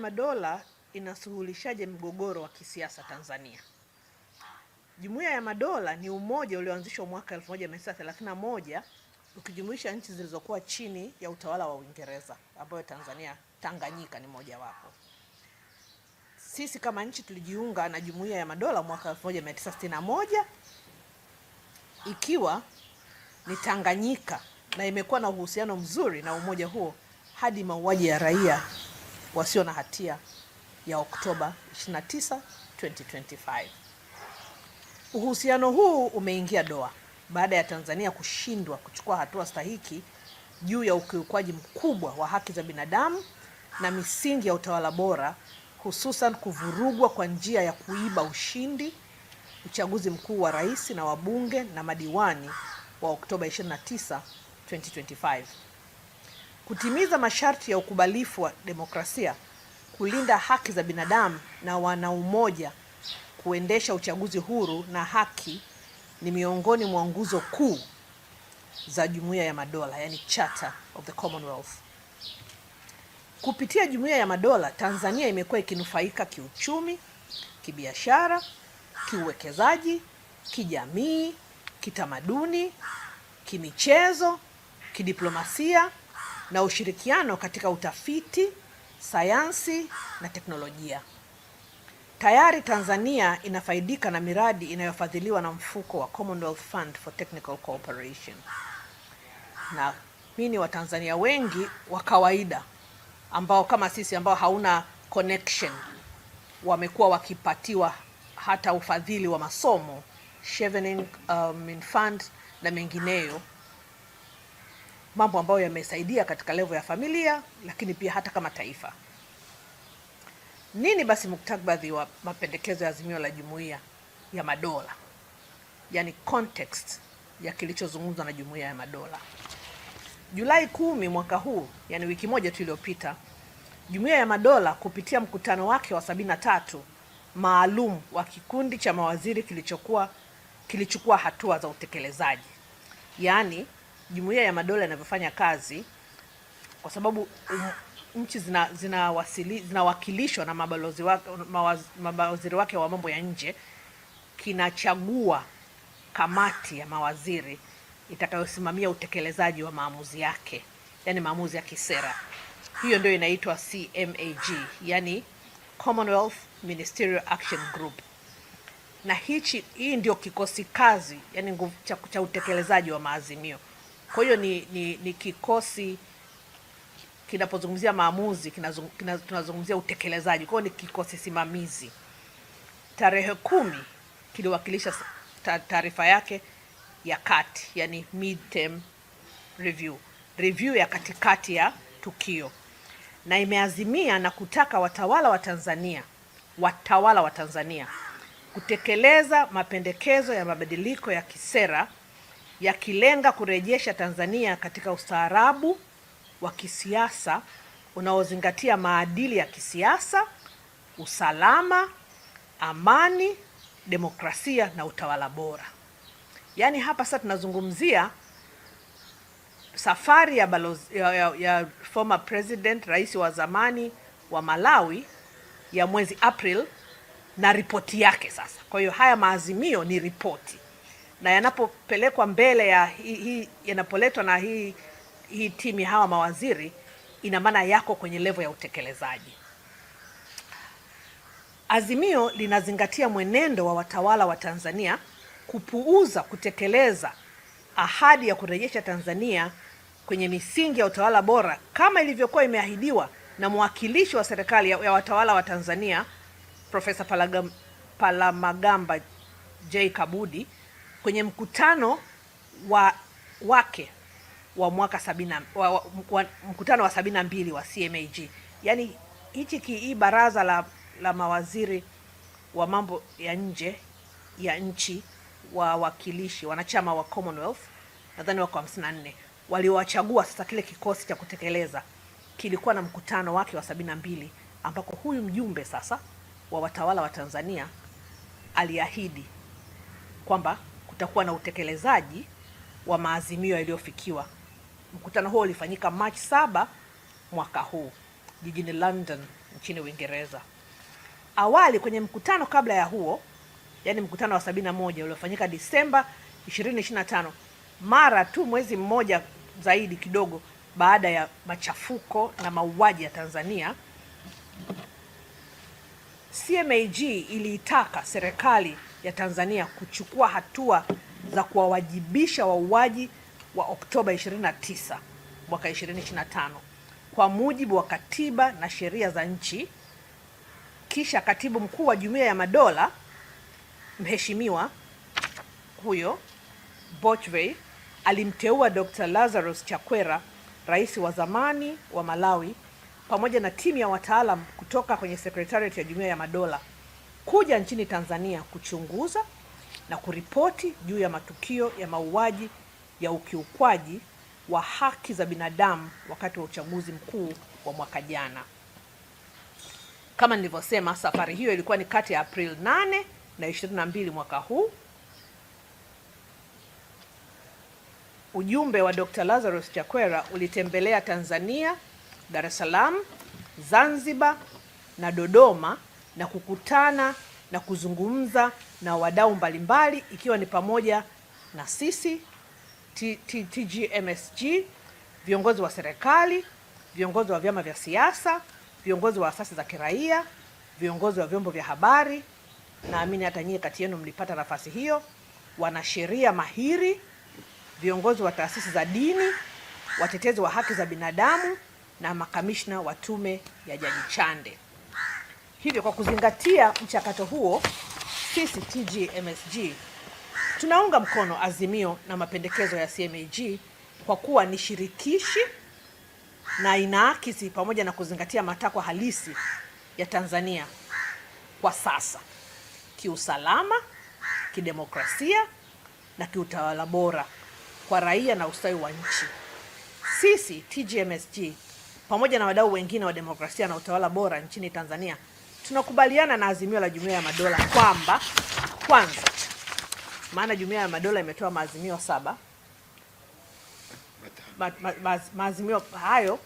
Madola inasuluhishaje mgogoro wa kisiasa Tanzania? Jumuiya ya Madola ni umoja ulioanzishwa mwaka 1931 ukijumuisha nchi zilizokuwa chini ya utawala wa Uingereza, ambayo Tanganyika ni moja wapo. Sisi kama nchi tulijiunga na Jumuiya ya Madola mwaka 1961 ikiwa ni Tanganyika, na imekuwa na uhusiano mzuri na umoja huo hadi mauaji ya raia wasio na hatia ya Oktoba 29, 2025. Uhusiano huu umeingia doa baada ya Tanzania kushindwa kuchukua hatua stahiki juu ya ukiukwaji mkubwa wa haki za binadamu na misingi ya utawala bora, hususan kuvurugwa kwa njia ya kuiba ushindi uchaguzi mkuu wa rais na wabunge na madiwani wa Oktoba 29, 2025. Kutimiza masharti ya ukubalifu wa demokrasia, kulinda haki za binadamu na wanaumoja, kuendesha uchaguzi huru na haki ni miongoni mwa nguzo kuu za Jumuiya ya Madola, yani Charter of the Commonwealth. Kupitia Jumuiya ya Madola, Tanzania imekuwa ikinufaika kiuchumi, kibiashara, kiuwekezaji, kijamii, kitamaduni, kimichezo, kidiplomasia na ushirikiano katika utafiti, sayansi na teknolojia. Tayari Tanzania inafaidika na miradi inayofadhiliwa na mfuko wa Commonwealth Fund for Technical Cooperation. Na mimi Watanzania wengi wa kawaida ambao kama sisi ambao hauna connection wamekuwa wakipatiwa hata ufadhili wa masomo, Chevening Fund na mengineyo, mambo ambayo yamesaidia katika level ya familia lakini pia hata kama taifa. Nini basi muktabadhi wa mapendekezo ya azimio la Jumuiya ya Madola? Yani context ya kilichozungumzwa na Jumuiya ya Madola. Julai 10 mwaka huu, yani wiki moja tu iliyopita, Jumuiya ya Madola kupitia mkutano wake wa 73 maalum wa kikundi cha mawaziri kilichukua hatua za utekelezaji. Yani Jumuiya ya Madola inavyofanya kazi, kwa sababu nchi zinawakilishwa na mabalozi wake wa mambo ya nje, kinachagua kamati ya mawaziri itakayosimamia utekelezaji wa maamuzi yake, yani maamuzi ya kisera. Hiyo ndio inaitwa CMAG, yani Commonwealth Ministerial Action Group. Na hii ndio kikosi kazi, yani nguvu cha utekelezaji wa maazimio. Kwa hiyo ni kikosi kinapozungumzia maamuzi tunazungumzia utekelezaji. Kwa hiyo ni kikosi simamizi. Tarehe 10 kiliwakilisha taarifa yake ya kati, yani midterm review ya katikati ya tukio, na imeazimia na kutaka watawala wa Tanzania kutekeleza mapendekezo ya mabadiliko ya kisera yakilenga kurejesha Tanzania katika ustaarabu wa kisiasa unaozingatia maadili ya kisiasa, usalama, amani, demokrasia na utawala bora. Yaani hapa sasa tunazungumzia safari ya former president, rais wa zamani wa Malawi ya mwezi April na ripoti yake sasa. Kwa hiyo haya maazimio ni ripoti, na yanapopelekwa mbele ya yanapoletwa na hii timu hawa mawaziri, ina maana yako kwenye level ya utekelezaji. Azimio linazingatia mwenendo wa watawala wa Tanzania kupuuza kutekeleza ahadi ya kurejesha Tanzania kwenye misingi ya utawala bora kama ilivyokuwa imeahidiwa na mwakilishi wa serikali ya watawala wa Tanzania Profesa Palamagamba J. Kabudi kwenye mkutano wake wa mwaka mkutano wa 72 wa CMAG. Yaani hii baraza la mawaziri wa mambo ya nje ya nchi wa wakilishi wanachama wa Commonwealth, nadhani wako 54, waliowachagua sasa kile kikosi cha kutekeleza, kilikuwa na mkutano wake wa 72 ambako huyu mjumbe sasa wa watawala wa Tanzania aliahidi kwamba kutakuwa na utekelezaji wa maazimio yaliyofikiwa. Mkutano huo ulifanyika March 7 mwaka huu jijini London, nchini Uingereza. Awali kwenye mkutano kabla ya huo, yani mkutano wa 71 uliofanyika Disemba 2025, mara tu mwezi mmoja zaidi kidogo baada ya machafuko na mauaji ya Tanzania, CMAG iliitaka serikali ya Tanzania kuchukua hatua za kuwawajibisha wauaji wa Oktoba 29 mwaka 2025 kwa mujibu wa katiba na sheria za nchi. Kisha katibu mkuu wa Jumuiya ya Madola mheshimiwa huyo Botchwey alimteua Dr. Lazarus Chakwera, rais wa zamani wa Malawi, pamoja na timu ya wataalam kutoka kwenye Secretariat ya Jumuiya ya Madola kuja nchini Tanzania kuchunguza na kuripoti juu ya matukio ya mauaji ya ukiukwaji wa haki za binadamu wakati wa uchaguzi mkuu wa mwaka jana. Kama nilivyosema, safari hiyo ilikuwa ni kati ya April 8 na 22 mwaka huu. Ujumbe wa Dr. Lazarus Chakwera ulitembelea Tanzania, Dar es Salaam, Zanzibar na Dodoma na kukutana na kuzungumza na wadau mbalimbali ikiwa ni pamoja na sisi TGMSG, viongozi wa serikali, viongozi wa vyama vya siasa, viongozi wa asasi za kiraia, viongozi wa vyombo vya habari, naamini hata nyie kati yenu mlipata nafasi hiyo, wanasheria mahiri, viongozi wa taasisi za dini, watetezi wa haki za binadamu na makamishna wa tume ya Jaji Chande. Hivyo kwa kuzingatia mchakato huo, sisi TGMSG tunaunga mkono azimio na mapendekezo ya CMAG kwa kuwa ni shirikishi na inaakisi pamoja na kuzingatia matakwa halisi ya Tanzania kwa sasa, kiusalama, kidemokrasia na kiutawala bora kwa raia na ustawi wa nchi. Sisi TGMSG pamoja na wadau wengine wa demokrasia na utawala bora nchini Tanzania tunakubaliana na azimio la Jumuiya ya Madola kwamba kwanza, maana Jumuiya ya Madola imetoa maazimio 7, maazimio hayo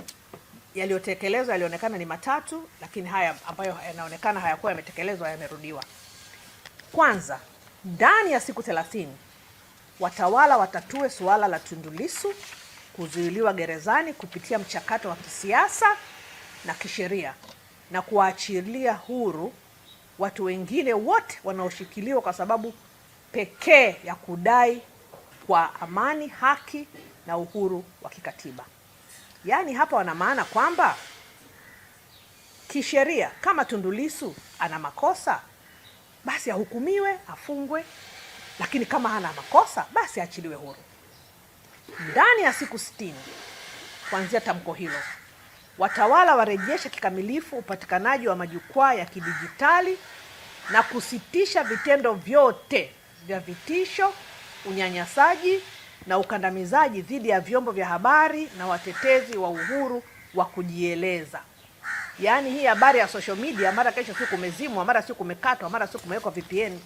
yaliyotekelezwa yalionekana ni 3, lakini haya ambayo yanaonekana hayakuwa yametekelezwa yamerudiwa. Kwanza, ndani ya siku 30 watawala watatue suala la Tundu Lissu kuzuiliwa gerezani kupitia mchakato wa kisiasa na kisheria na kuwaachilia huru watu wengine wote wanaoshikiliwa kwa sababu pekee ya kudai kwa amani, haki na uhuru wa kikatiba. Yaani hapa wana maana kwamba kisheria kama Tundu Lissu ana makosa basi ahukumiwe, afungwe, lakini kama hana makosa basi aachiliwe huru. Ndani ya siku 60 kuanzia tamko hilo, watawala warejeshe kikamilifu upatikanaji wa majukwaa ya kidijitali na kusitisha vitendo vyote vya vitisho, unyanyasaji na ukandamizaji dhidi ya vyombo vya habari na watetezi wa uhuru wa kujieleza. Yaani hii habari ya social media, mara kesho siku kumezimwa, mara siku kumekatwa, mara siku kumewekwa VPN,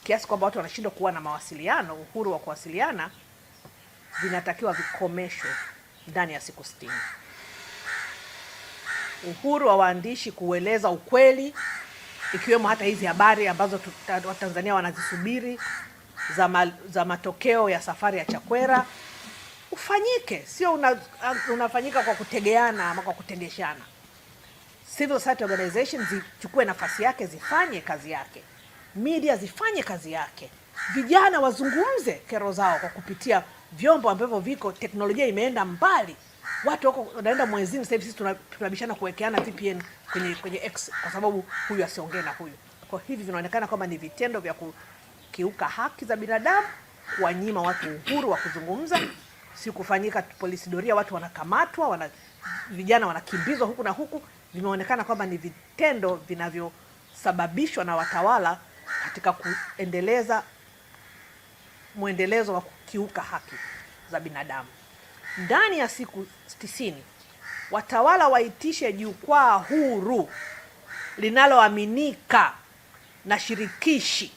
kiasi kwamba watu wanashindwa kuwa na mawasiliano, uhuru wa kuwasiliana, vinatakiwa vikomeshwe ndani ya siku 60. Uhuru wa waandishi kueleza ukweli, ikiwemo hata hizi habari ambazo Watanzania wanazisubiri za matokeo ya safari ya Chakwera, ufanyike, sio unafanyika kwa kutegeana ama kwa kutegeshana. Civil society organizations zichukue nafasi yake, zifanye kazi yake. Media zifanye kazi yake. Vijana wazungumze kero zao kwa kupitia vyombo ambavyo viko, teknolojia imeenda mbali. Watu wako wanaenda mwezini sasa hivi, sisi tunabishana kuwekeana VPN kwenye X kwa sababu huyu asiongee na huyu. Kwa hivi vinaonekana kama ni vitendo vya kukiuka haki za binadamu, kuwanyima watu uhuru wa kuzungumza, si kufanyika polisi doria, watu wanakamatwa, vijana wanakimbizwa huku na huku. Vimeonekana kwamba ni vitendo vinavyosababishwa na watawala katika kuendeleza muendelezo wa kukiuka haki za binadamu. Ndani ya siku 90 watawala waitishe jukwaa huru linaloaminika na shirikishi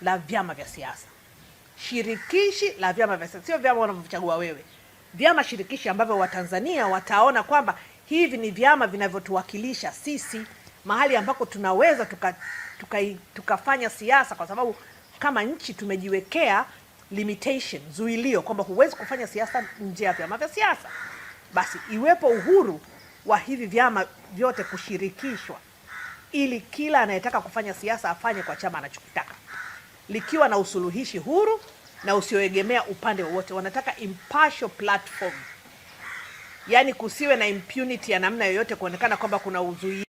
la vyama vya siasa. Shirikishi la vyama vya siasa, sio vyama wanavyochagua wewe. Vyama shirikishi ambavyo Watanzania wataona kwamba hivi ni vyama vinavyotuwakilisha sisi mahali ambako tunaweza tukafanya siasa, kwa sababu kama nchi tumejiwekea limitation, zuilio, kwamba huwezi kufanya siasa nje ya vyama vya siasa. Basi iwepo uhuru wa hivi vyama vyote kushirikishwa, ili kila anayetaka kufanya siasa afanye kwa chama anachokitaka, likiwa na usuluhishi huru na usioegemea upande wowote. Wanataka impartial platform, yani kusiwe na impunity ya namna yoyote, kuonekana kwamba kuna uzuii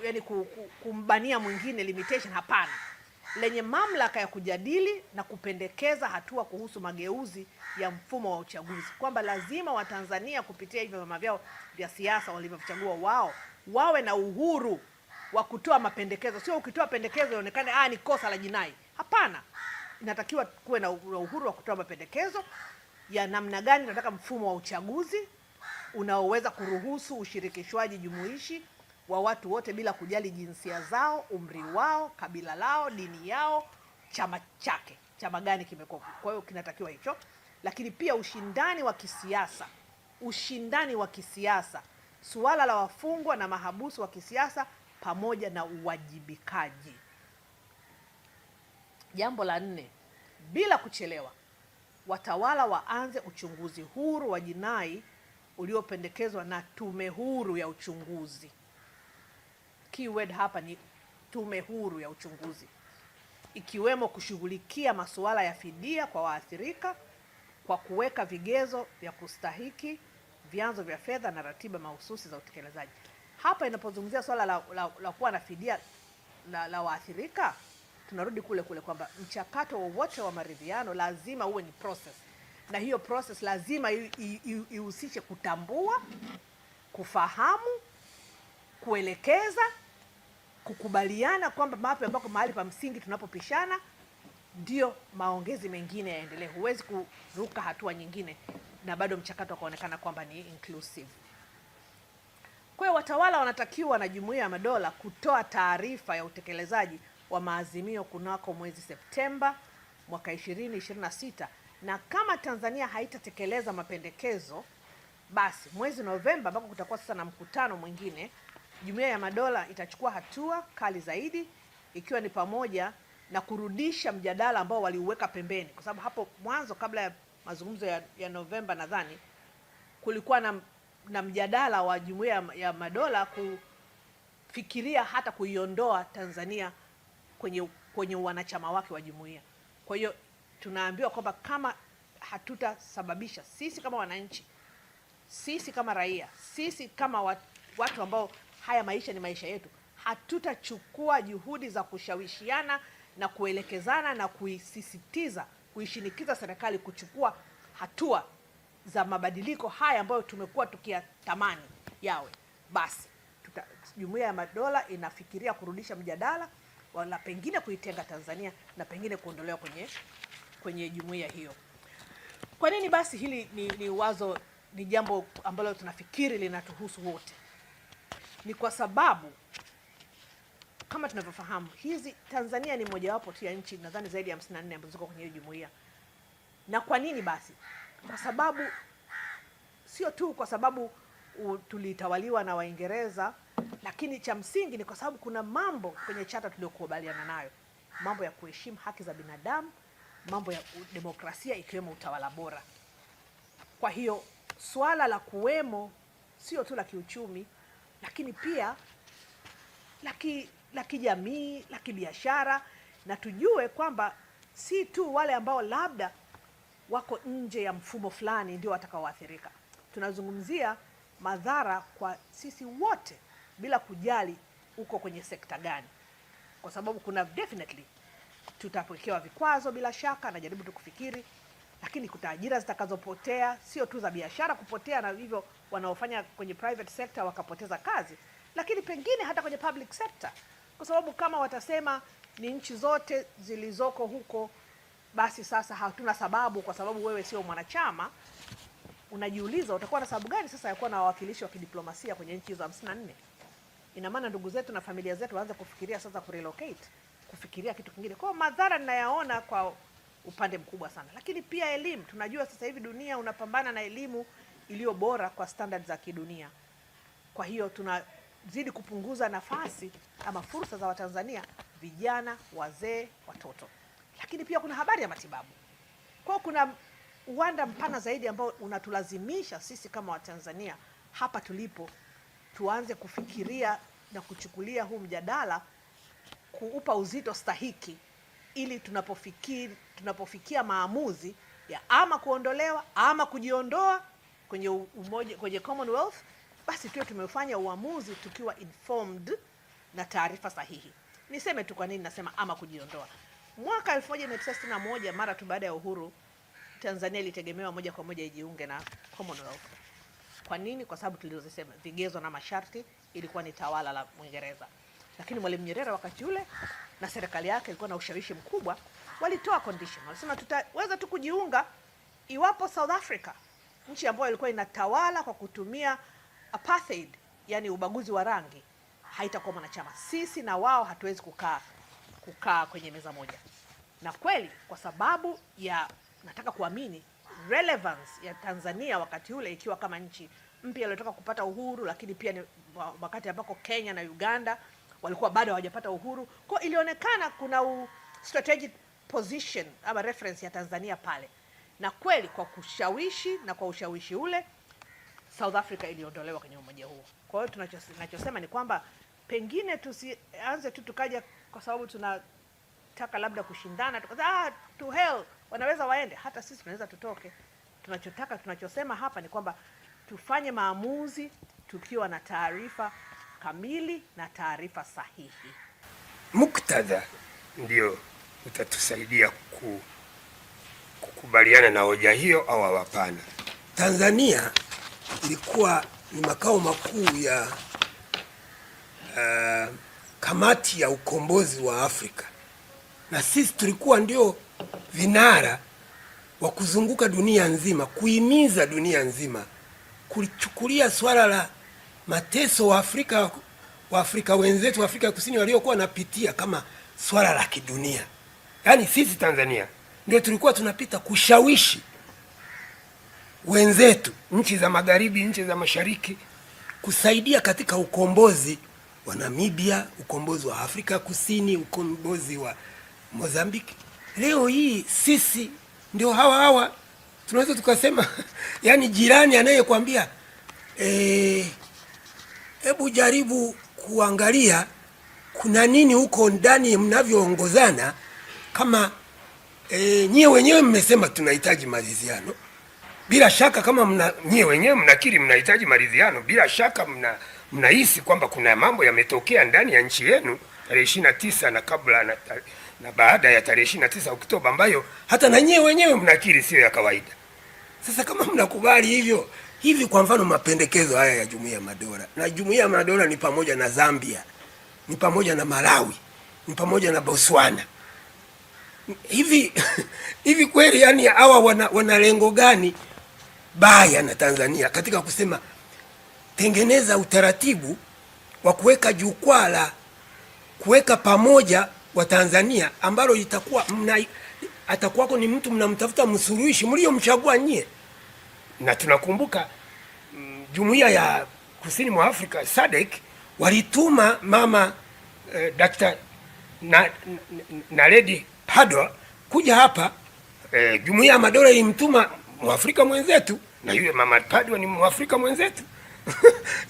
yani kumbania mwingine, limitation. Hapana, lenye mamlaka ya kujadili na kupendekeza hatua kuhusu mageuzi ya mfumo wa uchaguzi, kwamba lazima Watanzania kupitia hivyo vyama vyao vya siasa walivyochagua wao wawe na uhuru wa kutoa mapendekezo. Sio ukitoa pendekezo ionekane ni kosa la jinai. Hapana, inatakiwa kuwe na uhuru wa kutoa mapendekezo ya namna gani tunataka mfumo wa uchaguzi unaoweza kuruhusu ushirikishwaji jumuishi wa watu wote bila kujali jinsia zao, umri wao, kabila lao, dini yao, chama chake, chama gani kimekuwa. Kwa hiyo kinatakiwa hicho, lakini pia ushindani wa kisiasa, suala la wafungwa na mahabusu wa kisiasa, pamoja na uwajibikaji. Jambo la 4, bila kuchelewa, watawala waanze uchunguzi huru wa jinai uliopendekezwa na Tume Huru ya Uchunguzi. Keyword hapa ni tume huru ya uchunguzi, ikiwemo kushughulikia masuala ya fidia kwa waathirika kwa kuweka vigezo vya kustahiki, vyanzo vya fedha na ratiba mahususi za utekelezaji. Hapa inapozungumzia swala la kuwa na fidia la waathirika, tunarudi kule kwamba mchakato wowote wa maridhiano lazima uwe ni process, na hiyo process lazima ihusishe kutambua, kufahamu, kuelekeza, kukubaliana kwamba mapi ambako mahali pa msingi tunapopishana ndio maongezi mengine yaendelee. Huwezi kuruka hatua nyingine na bado mchakato ukaonekana kwamba ni inclusive. Kwa hiyo watawala wanatakiwa na Jumuiya ya Madola kutoa taarifa ya utekelezaji wa maazimio kunako mwezi Septemba mwaka 2026, na kama Tanzania haitatekeleza mapendekezo, basi mwezi Novemba ambako kutakuwa sasa na mkutano mwingine, Jumuiya ya Madola itachukua hatua kali zaidi, ikiwa ni pamoja na kurudisha mjadala ambao waliuweka pembeni, kwa sababu hapo mwanzo kabla ya mazungumzo ya Novemba nadhani kulikuwa na mjadala wa Jumuiya ya Madola kufikiria hata kuiondoa Tanzania kwenye wanachama wake wa jumuiya. Kwa hiyo tunaambiwa kwamba kama hatutasababisha, sisi kama wananchi, sisi kama raia, sisi kama watu ambao haya maisha ni maisha yetu, hatutachukua juhudi za kushawishiana na kuelekezana na kuishinikiza serikali kuchukua hatua za mabadiliko haya ambayo tumekuwa tukiyatamani yawe, basi Jumuiya ya Madola inafikiria kurudisha mjadala, wala pengine kuitenga Tanzania na pengine kuondolewa kwenye jumuiya hiyo. Kwa nini basi hili ni jambo ambalo tunafikiri linatuhusu wote? Ni kwa sababu kama tunavyofahamu, Tanzania ni mojawapo tu ya nchi nadhani zaidi ya 54 ambazo ziko kwenye hiyo jumuiya. Na kwa nini basi? Kwa sababu sio tu kwa sababu tulitawaliwa na Waingereza, lakini cha msingi ni kwa sababu kuna mambo kwenye chata tuliyokubaliana nayo, mambo ya kuheshimu haki za binadamu, mambo ya demokrasia ikiwemo utawala bora. Kwa hiyo swala la kuwemo sio tu la kiuchumi, lakini pia la kijamii, la kibiashara, na tujue kwamba si tu wale ambao labda wako nje ya mfumo fulani ndio watakaoathirika. Tunazungumzia madhara kwa sisi wote bila kujali uko kwenye sekta gani, kwa sababu kuna definitely tutapokewa vikwazo bila shaka, najaribu tukufikiri, lakini kuta ajira zitakazopotea, sio tu za biashara kupotea na hivyo wanaofanya kwenye private sector wakapoteza kazi, lakini pengine hata kwenye public sector, kwa sababu kama watasema ni nchi zote zilizoko huko, basi sasa hatuna sababu, kwa sababu wewe sio mwanachama. Unajiuliza utakuwa na sababu gani sasa ya kuwa na wawakilishi wa kidiplomasia kwenye nchi hizo 54? Ina maana ndugu zetu na familia zetu waanze kufikiria sasa kurelocate, kufikiria kitu kingine. Kwa madhara ninayaona upande mkubwa sana. Lakini pia elimu, tunajua sasa hivi dunia unapambana na elimu iliyo bora kwa standard za kidunia. Kwa hiyo tunazidi kupunguza nafasi ama fursa za Watanzania, vijana, wazee, watoto. Lakini pia kuna habari ya matibabu. Kwa hiyo kuna uwanda mpana zaidi ambao unatulazimisha sisi kama Watanzania hapa tulipo tuanze kufikiria na kuchukulia huu mjadala, kuupa uzito stahiki, ili tunapofikia maamuzi ya ama kuondolewa ama kujiondoa kwenye umoja, kwenye Commonwealth, basi tuwe tumefanya uamuzi tukiwa informed na taarifa sahihi. Niseme tu kwa nini nasema ama kujiondoa. Mwaka 1961 mara tu baada ya uhuru, Tanzania ilitegemewa moja kwa moja ijiunge na Commonwealth. Kwa nini? Kwa sababu tulizosema, vigezo na masharti ilikuwa ni tawala la Mwingereza. Lakini Mwalimu Nyerere wakati ule na serikali yake ilikuwa na ushawishi mkubwa, walitoa condition. Walisema tutaweza tu kujiunga iwapo South Africa, nchi ambayo ilikuwa inatawala kwa kutumia apartheid, yani ubaguzi wa rangi, haitakuwa mwanachama. Sisi na wao hatuwezi kukaa kwenye meza moja. Na kweli, kwa sababu ya, nataka kuamini, relevance ya Tanzania wakati ule ikiwa kama nchi mpya iliyotoka kupata uhuru, lakini pia ni wakati ambako Kenya na Uganda walikuwa bado hawajapata uhuru. Kwa ilionekana kuna strategic position ama reference ya Tanzania pale. Na kweli kwa kushawishi na kwa ushawishi ule, South Africa iliondolewa kwenye umoja huo. Kwa hiyo tunachosema ni kwamba pengine tusianze tu tukaja kwa sababu tunataka labda kushindana, to hell, wanaweza waende, hata sisi tunaweza tutoke. Tunachosema hapa ni kwamba tufanye maamuzi tukiwa na taarifa kamili na taarifa sahihi. Muktadha ndio utatusaidia kukubaliana na hoja hiyo au hapana. Tanzania ilikuwa ni makao makuu ya kamati ya ukombozi wa Afrika, na sisi tulikuwa ndio vinara wa kuzunguka dunia nzima, kuhimiza dunia nzima kulichukulia swala la mateso wa Afrika wenzetu wa Afrika ya Kusini waliokuwa wanapitia kama swala la kidunia. Yaani sisi Tanzania ndio tulikuwa tunapita kushawishi wenzetu, nchi za magharibi, nchi za mashariki, kusaidia katika ukombozi wa Namibia, ukombozi wa Afrika Kusini, ukombozi wa Mozambiki. Leo hii sisi ndio hawa tunaweza tukasema yani jirani anayekwambia hebu jaribu kuangalia kuna nini huko ndani mnavyoongozana, kama nyie wenyewe mmesema tunahitaji maridhiano. Bila shaka kama nyie wenyewe mnakiri mnahitaji maridhiano, bila shaka mnahisi kwamba kuna mambo yametokea ndani ya nchi yenu tarehe 29 na kabla na baada ya tarehe 29 Oktoba ambayo hata na nyie wenyewe mnakiri sio ya kawaida. Sasa kama mnakubali hivi, kwa mfano mapendekezo haya ya Jumuiya ya Madola, na Jumuiya ya Madola ni pamoja na Zambia, ni pamoja na Malawi, ni pamoja na Botswana, hivi kweli yani hawa wana lengo gani baya na Tanzania katika kusema tengeneza utaratibu wa kuweka jukwaa la kuweka pamoja wa Tanzania ambalo atakuwako ni mtu mnamtafuta msuluhishi mliomchagua nyie. Na tunakumbuka Jumuiya ya Kusini mwa Afrika SADC walituma mama Dr. Naledi Pandor kuja hapa. Jumuiya ya Madola ilimtuma Mwafrika mwenzetu, na yule mama Pandor ni Mwafrika mwenzetu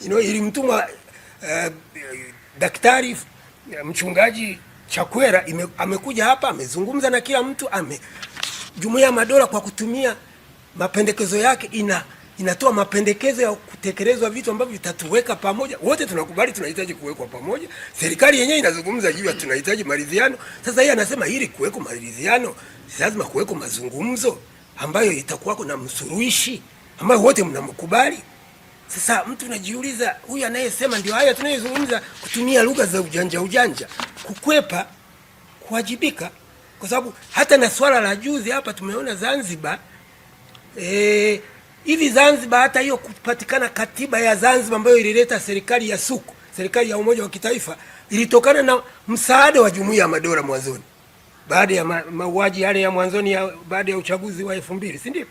ilimtuma daktari mchungaji Chakwera amekuja hapa, amezungumza na kila mtu. Jumuiya ya Madola kwa kutumia mapendekezo yake inatoa mapendekezo ya kutekelezwa vitu ambavyo vitatuweka pamoja. Wote tunakubali tunahitaji kuwekwa pamoja. Serikali yenyewe inazungumza juu ya tunahitaji maridhiano. Sasa yeye anasema ili kuweko maridhiano lazima kuweko mazungumzo ambayo itakuwako na msuluhishi ambayo wote mnamkubali. Sasa mtu anajiuliza, huyu anayesema ndio haya tunayozungumza, kutumia lugha za ujanja kukwepa kuwajibika. Kwa sababu hata na swala la juzi hapa tumeona Zanzibar, hivi Zanzibar hata hiyo kupatikana katiba ya Zanzibar ambayo ilileta serikali ya serikali ya umoja wa kitaifa, ilitokana na msaada wa Jumuiya ya Madola mwanzoni. baada ya mauaji yale ya mwanzoni baada ya uchaguzi wa 2000, si ndio?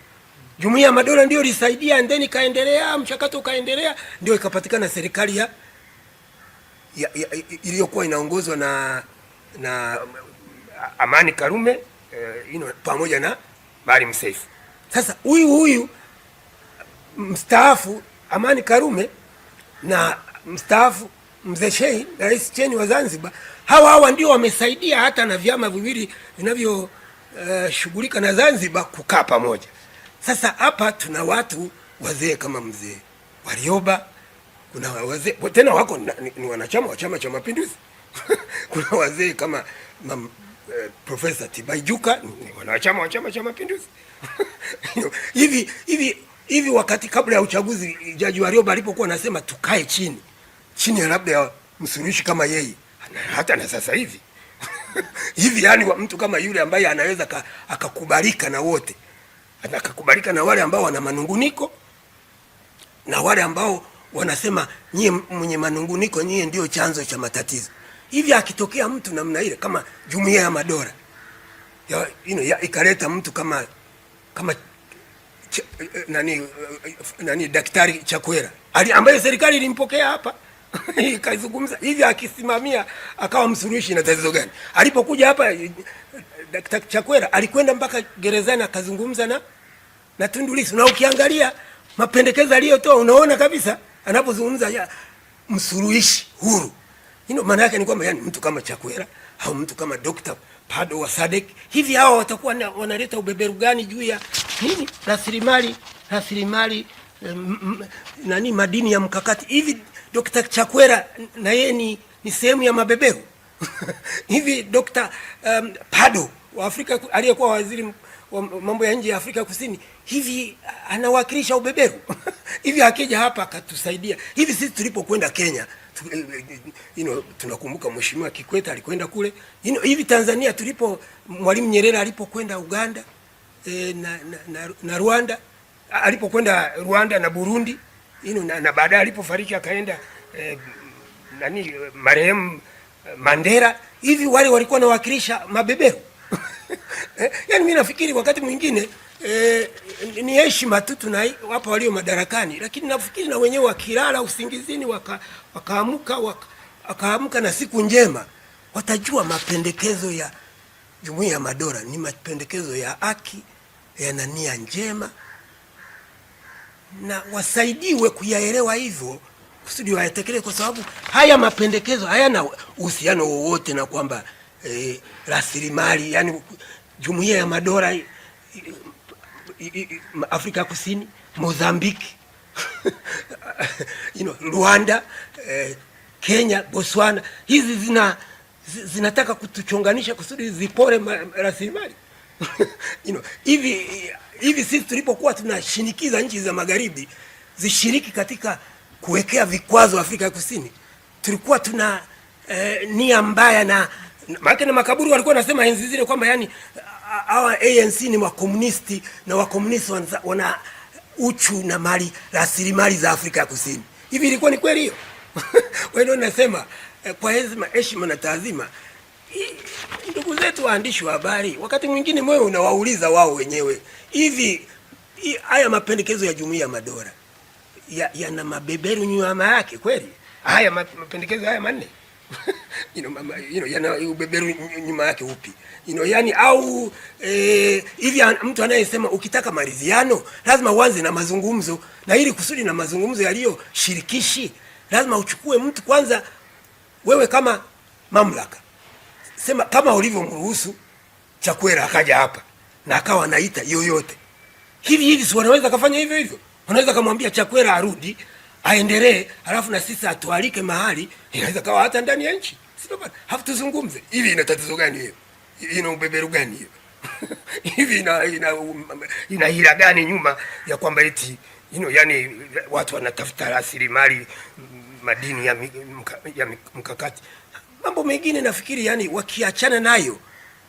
Jumuiya ya Madola ndio ilisaidia, ndeni kaendelea, mchakato kaendelea, ndio ikapatikana serikali ya iliyokuwa inaongozwa na Amani Karume pamoja na Maalim Seif. Sasa huyu mstaafu Amani Karume na mstaafu Mzee Shein, Rais Cheni wa Zanzibar, hawa ndio wamesaidia hata na vyama viwili vinavyo shughulika na Zanzibar kukaa pamoja. Sasa hapa tuna watu wazee kama Mzee Warioba, kuna wazee tena wako ni wanachama wa Chama cha Mapinduzi. Kuna wazee kama Profesa Tibaijuka ni wanachama wa Chama cha Mapinduzi. hivi wakati kabla ya uchaguzi Jaji Warioba alipokuwa anasema tukae chini ya labda ya msuluhishi kama yeye, hata na sasa hivi hivi yani mtu kama yule ambaye anaweza akakubalika na wote, akakubalika na wale ambao wana manunguniko na wale ambao wanasema nyie mwenye manunguniko nyie ndio chanzo cha matatizo. Hivi akitokea mtu namna ile kama Jumuiya ya Madola ikaleta mtu kama Daktari Chakwera ambaye serikali ilimpokea hapa ikazungumza hivi, akisimamia akawa msuluhishi, na tatizo gani? Alipokuja hapa Daktari Chakwera alikwenda mpaka gerezani akazungumza na Tundu Lissu, na ukiangalia mapendekezo aliyotoa unaona kabisa anapozungumza msuluhishi huru. Maana yake ni kwamba yani mtu kama Chakwera au mtu kama Dr. Pado wa Sadek, hivi hawa watakuwa wanaleta ubeberu gani juu ya nini? Rasilimali madini ya mkakati. Hivi Dr. Chakwera na yeye ni sehemu ya mabeberu? Hivi Dr. Pado wa Afrika aliyekuwa waziri wa mambo ya nje ya Afrika Kusini, hivi anawakilisha ubeberu? Hivi akija hapa akatusaidia? Hivi sisi tulipokwenda Kenya tunakumbuka Mheshimiwa Kikwete alikwenda kule. Hivi Tanzania Mwalimu Nyerere alipokwenda Uganda na Rwanda, alipokwenda Rwanda na Burundi, na baadaye alipofariki akaenda marehemu Mandela, hivi wale walikuwa nawakilisha mabeberu? Yani mimi nafikiri wakati mwingine ni heshima tu tunawapa walio madarakani, lakini nafikiri na wenyewe wakilala usingizini wakaamka na siku njema, watajua mapendekezo ya Jumuiya ya Madola ni mapendekezo ya haki, yana nia njema, na wasaidiwe kuyaelewa hivyo kusudi wayatekeleze, kwa sababu haya mapendekezo hayana uhusiano wowote na kwamba rasilimali, yani Jumuiya ya Madola Afrika Kusini, Mozambiki Rwanda, Kenya, Botswana, hizi zinataka kutuchonganisha kusudi zipore rasilimali. Hivi sisi tulipokuwa tunashinikiza nchi za magharibi zishiriki katika kuwekea vikwazo Afrika Kusini, tulikuwa tuna nia mbaya, na makaburu walikuwa nasema enzi zile kwamba yani hawa ANC ni wakomunisti na wakomunisti wana uchu na rasilimali za Afrika Kusini. Hivi ilikuwa ni kweli hiyo? Wewe unasema kwa heshima na taadhima, ndugu zetu waandishi wa habari, wakati mwingine moyo unawauliza wao wenyewe, hivi haya mapendekezo ya Jumuiya ya Madola yana mabeberu nyuma yake kweli? Haya mapendekezo haya manne yana ubeberu nyuma yake upi? Yani au hivi mtu anayesema ukitaka maridhiano lazima uanze na mazungumzo, na ili kusudi na mazungumzo yaliyo shirikishi lazima uchukue mtu kwanza, wewe kama mamlaka sema, kama ulivyomruhusu Chakwera akaja hapa na akawa anaita yoyote hivi, si wanaweza kafanya hivyo? Wanaweza kumwambia Chakwera arudi aendelee, alafu na sisi atualike mahali, inaweza kawa hata ndani ya nchi, sio bana, hafu tuzungumze. Hivi ina tatizo gani hiyo? Ina ubeberu gani hiyo? Hivi ina hila gani nyuma ya kwamba eti yani watu wanatafuta rasilimali madini ya mkakati? Mambo mengine nafikiri yani wakiachana nayo,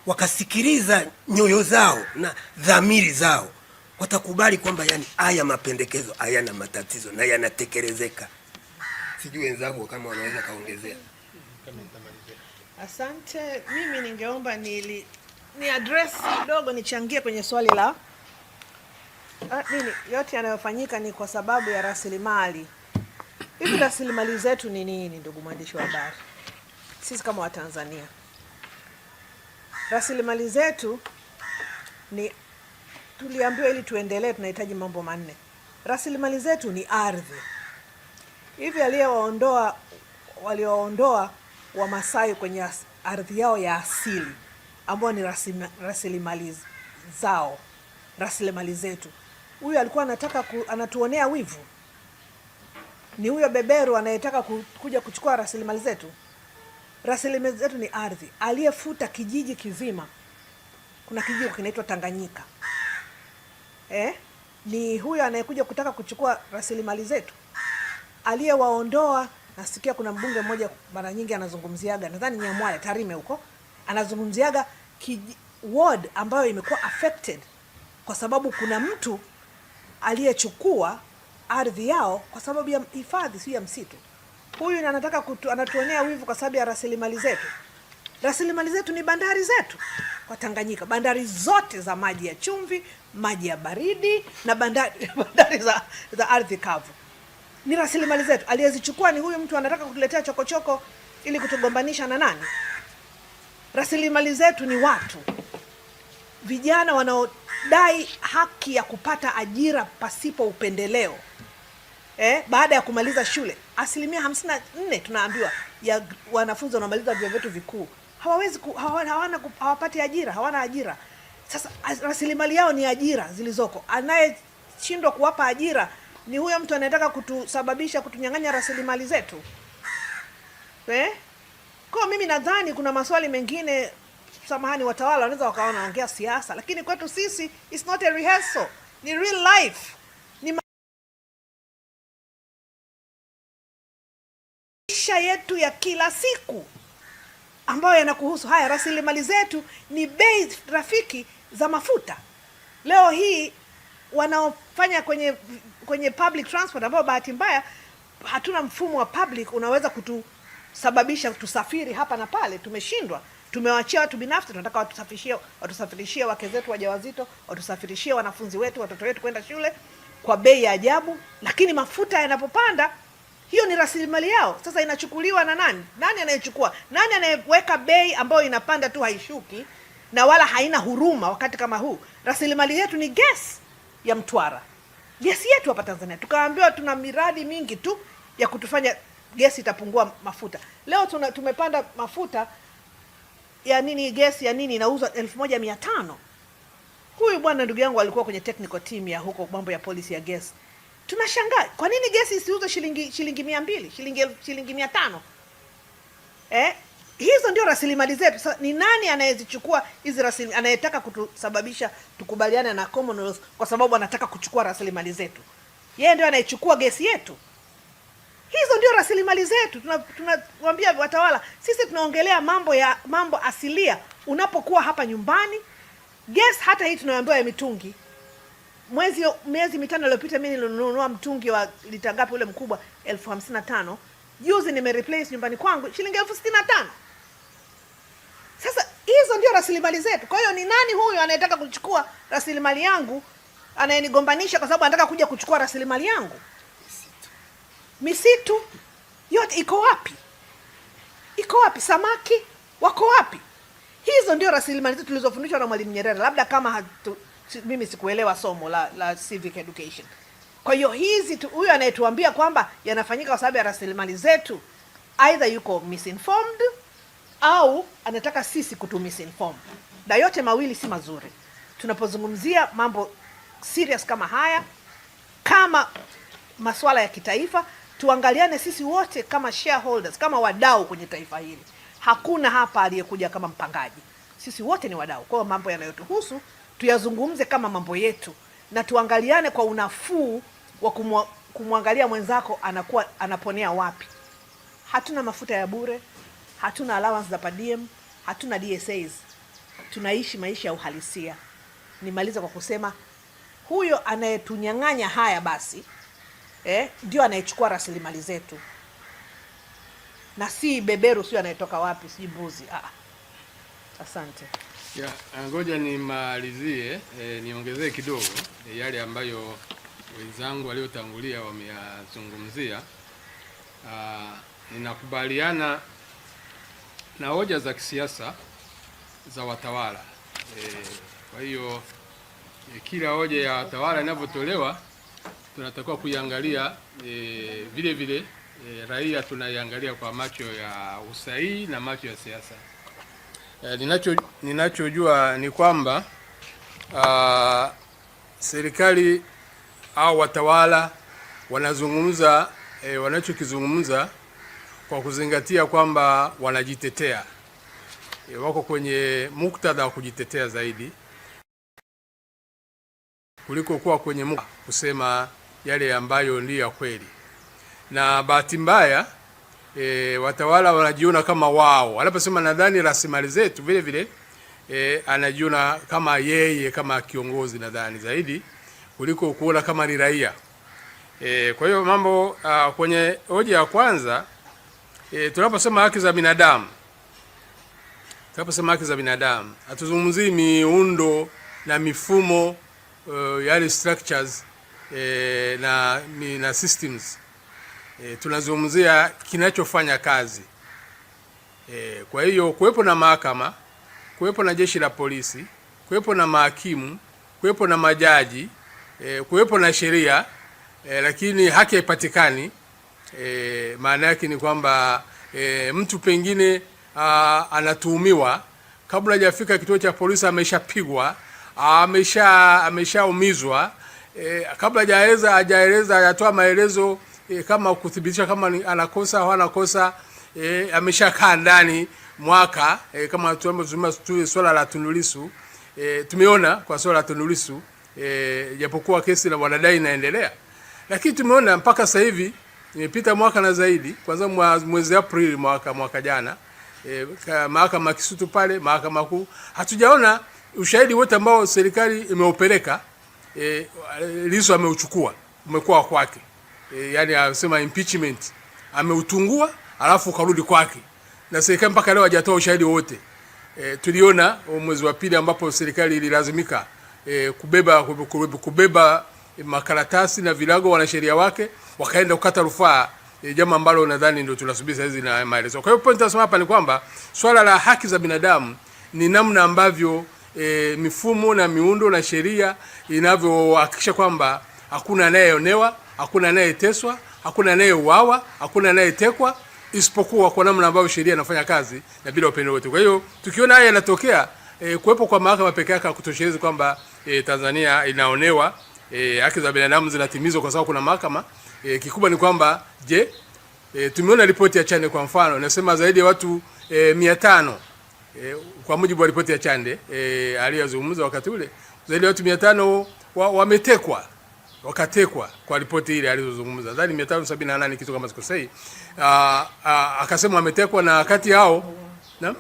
wakasikiliza nyoyo zao na dhamiri zao, watakubali kwamba yani haya mapendekezo hayana matatizo na yanatekelezeka. Sijui wenzangu kama wanaweza kaongezea. Asante. Mimi ningeomba ni address kidogo, nichangie kwenye swali la nini. Yote yanayofanyika ni kwa sababu ya rasilimali. Hivi rasilimali zetu ni nini, ndugu mwandishi wa habari? Sisi kama Watanzania, rasilimali zetu ni, tuliambiwa ili tuendelee tunahitaji mambo manne. Rasilimali zetu ni ardhi. Hivi walioondoa Wamasai kwenye ardhi yao ya asili, ambao ni rasilimali zao, rasilimali zetu. Huyu alikuwa anataka anatuonea wivu? Ni huyo beberu anayetaka kuja kuchukua rasilimali zetu? Rasilimali zetu ni ardhi. Aliyefuta kijiji kizima, kuna kijiji kinaitwa Tanganyika, ni huyo anayekuja kutaka kuchukua rasilimali zetu? Aliyewaondoa, nasikia kuna mbunge mmoja mara nyingi anazungumziaga, nadhani Nyamwaya Tarime huko, anazungumziaga ward ambayo imekuwa affected kwa sababu kuna mtu aliyechukua ardhi yao kwa sababu ya hifadhi, si ya msitu. Huyu anataka anatuonea wivu kwa sababu ya rasilimali zetu. Rasilimali zetu ni bandari zetu kwa Tanganyika, bandari zote za maji ya chumvi, maji ya baridi na bandari za ardhi kavu ni rasilimali zetu. Aliyezichukua ni huyu mtu anataka kutuletea chokochoko ili kutugombanisha na nani? Rasilimali zetu ni watu, vijana wanaodai haki ya kupata ajira pasipo upendeleo. Baada ya kumaliza shule, 54% tunaambiwa ya wanafunzi wanaomaliza vyuo vyetu vikuu hawapati ajira, hawana ajira. Sasa rasilimali yao ni ajira zilizoko. Anayeshindwa kuwapa ajira ni huyo mtu anayetaka kutusababisha kutunyang'anya rasilimali zetu. Kwa mimi nadhani kuna maswali mengine, samahani, watawala wanaweza wakawa wanaongea siasa, lakini kwetu sisi it's not a rehearsal, ni real life, ni maisha yetu ya kila siku ambayo yanakuhusu. Haya, rasilimali zetu ni bei rafiki za mafuta. Leo hii wanaofanya kwenye public transport, ambao bahati mbaya hatuna mfumo wa public unaweza kutusababisha tusafiri hapa na pale, tumeshindwa. Tumewachia watu binafsi, tunataka watusafirishie wake zetu wajawazito, watusafirishie wanafunzi wetu, watoto wetu kwenda shule kwa bei ya ajabu. Lakini mafuta yanapopanda, hiyo ni rasilimali yao. Sasa inachukuliwa na nani? Nani anayechukua? Nani anayeweka bei ambayo inapanda tu haishuki na wala haina huruma wakati kama huu? Rasilimali yetu ni gesi ya Mtwara, gesi yetu hapa Tanzania. Tukaambiwa tuna miradi mingi tu ya kutufanya gesi itapungua mafuta. Leo tumepanda mafuta ya nini, gesi ya nini inauzwa 1500. Huyu bwana ndugu yangu alikuwa kwenye technical team ya huko mambo ya policy ya gesi. Tunashangaa kwa nini gesi isiuzwe shilingi 200, shilingi 500? Hizo ndio rasilimali zetu. Sasa ni nani anayezichukua hizi rasilimali, anayetaka kutusababisha tukubaliane na Commonwealth kwa sababu anataka kuchukua rasilimali zetu? Yeye ndio anayechukua gesi yetu. Hizo ndio rasilimali zetu. Tunawaambia watawala, sisi tunaongelea mambo asilia. Unapokuwa hapa nyumbani, gesi hata hii tunaambiwa ya mitungi, miezi mitano iliyopita mimi nilinunua mtungi wa lita ngapi ule mkubwa, 55,000. Juzi nimereplace nyumbani kwangu shilingi 65,000. Sasa hizo ndio rasilimali zetu. Kwa hiyo ni nani huyu anayetaka kuchukua rasilimali yangu, anayenigombanisha kwa sababu anataka kuja kuchukua rasilimali yangu? Misitu yote iko wapi? Iko wapi? Samaki wako wapi? Hizo ndio rasilimali zetu tulizofundishwa na Mwalimu Nyerere, labda kama mimi sikuelewa somo la civic education. Kwa hiyo huyu anayetuambia kwamba yanafanyika kwa sababu ya rasilimali zetu, either yuko misinformed au anataka sisi misinform. Na yote mawili si mazuri. Tunapozungumzia mambo serious kama haya, kama masuala ya kitaifa, tuangaliane sisi wote kama shareholders, kama wadau kwenye taifa hili. Hakuna hapa aliyekuja kama mpangaji. Sisi wote ni wadau. Kwa mambo yanayotuhusu tuyazungumze kama mambo yetu, na tuangaliane kwa unafuu wa kumwangalia mwenzako anaponea wapi. Hatuna mafuta ya bure, hatuna allowance za per diem, hatuna DSAs. Tunaishi maisha ya uhalisia. Nimaliza kwa kusema huyo anayetunyang'anya haya basi ndio anayechukua rasilimali zetu, na si beberu, sio anayetoka wapi, si mbuzi. Asante. Ya, ngoja nimalizie niongezee kidogo yale ambayo wenzangu waliotangulia wameyazungumzia. Ninakubaliana na hoja za kisiasa za watawala. Kwa hiyo kila hoja ya watawala inavyotolewa tunatakiwa kuiangalia vile vile raia tunaiangalia kwa macho ya usahihi na macho ya siasa. Ninachojua ni kwamba serikali au watawala wanazungumza wanachokizungumza kwa kuzingatia kwamba wanajitetea, wako kwenye muktadha wa kujitetea zaidi kuliko kuwa kwenye muktadha kusema yale ambayo ndiyo ya kweli. Na bahati mbaya watawala wanajiona kama wao. Anaposema nadhani rasilimali zetu, vile vile anajiona kama yeye kama kiongozi nadhani zaidi kuliko kuona kama ni raia. Kwa hiyo mambo kwenye hoja ya kwanza tunaposema haki za binadamu, hatuzungumzii miundo na mifumo yale structures na systems. Tunazungumzia kinachofanya kazi. Kwa hiyo kuwepo na mahakama, kuwepo na jeshi la polisi, kuwepo na mahakimu, kuwepo na majaji, kuwepo na sheria, lakini haki haipatikani, maana yake ni kwamba mtu pengine anatuhumiwa kabla hajafika kituo cha polisi ameshapigwa, ameshaumizwa, kabla hajaeleza hajatoa maelezo kama kuthibitisha kama anakosa au anakosa, ameshakaa ndani mwaka, kama tumeona swala la Tundu Lissu. Tumeona kwa swala la Tundu Lissu japokuwa kesi na wanadai inaendelea, lakini tumeona mpaka sasa hivi imepita mwaka na zaidi, kwanza mwezi Aprili mwaka jana, mahakama Kisutu pale, mahakama kuu, hatujaona ushahidi wote ambao serikali imeupeleka Lissu ameuchukua, umekuwa kwake. Yani anasema impeachment, ameutungua alafu karudi kwake, na serikali mpaka leo hajatoa ushahidi wote. Tuliona mwezi wa pili ambapo serikali ililazimika kubeba makaratasi na vilago wanasheria wake wakaenda kukata rufaa, jambo ambalo nadhani ndio tunasubiri sasa hizi na maelezo. Kwa hiyo point nasema hapa ni kwamba swala la haki za binadamu ni namna ambavyo mifumo na miundo na sheria inavyohakikisha kwamba hakuna anayeonewa, hakuna anayeteswa, hakuna anayeuawa, hakuna anayetekwa, isipokuwa kwa namna ambayo sheria inafanya kazi na bila upendeleo wote. Kwa hiyo tukiona haya yanatokea, kuwepo kwa mahakama pekee yake hakutoshelezi kwamba Tanzania inaonewa, haki za binadamu zinatimizwa kwa sababu kuna mahakama. Kikubwa ni kwamba tumeona ripoti ya Chande kwa mfano inasema zaidi ya watu 500 kwa mujibu wa ripoti ya Chande aliyozungumza wakati ule, zaidi ya watu 500 wakatekwa kwa ripoti ile alizozungumza. Nadhani 578 kitu kama sikosei. Akasema wametekwa, na kati yao 500